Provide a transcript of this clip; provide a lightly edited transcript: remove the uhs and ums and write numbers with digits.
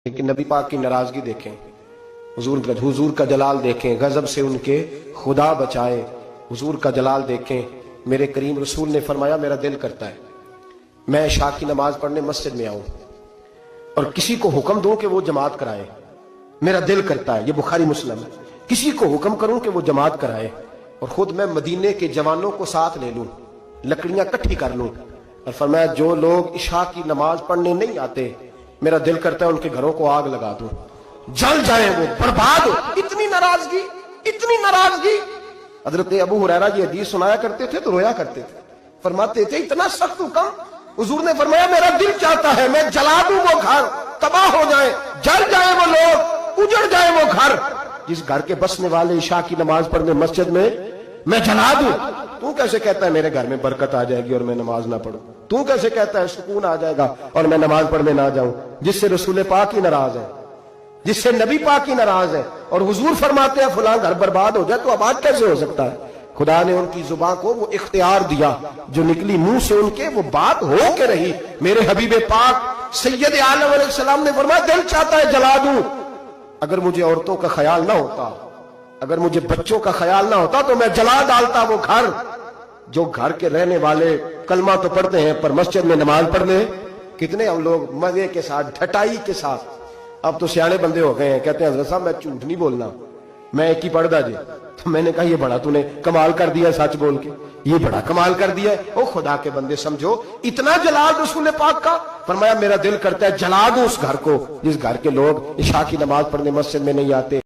کہ نبی پاک کی ناراضگی دیکھیں، حضور کا جلال دیکھیں، غضب سے ان کے خدا بچائے، حضور کا جلال دیکھیں۔ میرے کریم رسول نے فرمایا میرا دل کرتا ہے میں عشاء کی نماز پڑھنے مسجد میں آؤں اور کسی کو حکم دوں کہ وہ جماعت کرائے۔ میرا دل کرتا ہے، یہ بخاری مسلم ہے، کسی کو حکم کروں کہ وہ جماعت کرائے اور خود میں مدینے کے جوانوں کو ساتھ لے لوں، لکڑیاں کٹھی کر لوں۔ اور فرمایا جو لوگ عشاء کی نماز پڑھنے نہیں آتے میرا دل کرتا ہے ان کے گھروں کو آگ لگا دوں، جل جائیں، وہ برباد ہو۔ اتنی ناراضگی، اتنی ناراضگی۔ حضرت ابو ہریرہ یہ حدیث سنایا کرتے تھے تو رویا کرتے تھے، فرماتے تھے اتنا سخت حکم۔ حضور نے فرمایا میرا دل چاہتا ہے میں جلا دوں وہ گھر، تباہ ہو جائیں، جل جائیں وہ لوگ، اجڑ جائیں وہ گھر جس گھر کے بسنے والے عشاء کی نماز پڑھنے مسجد میں جلا دوں۔ تو کیسے کہتا ہے میرے گھر میں برکت آ جائے گی اور میں نماز نہ پڑھوں؟ تو کیسے کہتا ہے سکون آ جائے گا اور میں نماز پڑھنے نہ جاؤں؟ جس سے رسول پاک ہی ناراض ہے، جس سے نبی پاک ہی ناراض ہے، اور حضور فرماتے ہیں فلاں گھر برباد ہو جائے تو آباد کیسے ہو سکتا ہے؟ خدا نے ان کی زبان کو وہ اختیار دیا، جو نکلی منہ سے ان کے وہ بات ہو کے رہی۔ میرے حبیب پاک سید عالم علیہ السلام نے فرمایا دل چاہتا ہے جلا دوں، اگر مجھے عورتوں کا خیال نہ ہوتا، اگر مجھے بچوں کا خیال نہ ہوتا تو میں جلا ڈالتا وہ گھر۔ جو گھر کے رہنے والے کلمہ تو پڑھتے ہیں پر مسجد میں نماز پڑھنے کتنے ہم لوگ مزے کے ساتھ، ڈھٹائی کے ساتھ۔ اب تو سیانے بندے ہو گئے ہیں، کہتے ہیں حضرت صاحب میں جھوٹ نہیں بولنا، میں ایک ہی پڑھدا جی۔ تو میں نے کہا یہ بڑا تو نے کمال کر دیا، سچ بول کے یہ بڑا کمال کر دیا ہے۔ او خدا کے بندے سمجھو اتنا جلال رسول پاک کا۔ فرمایا میرا دل کرتا ہے جلا دوں اس گھر کو جس گھر کے لوگ عشاء کی نماز پڑھنے مسجد میں نہیں آتے۔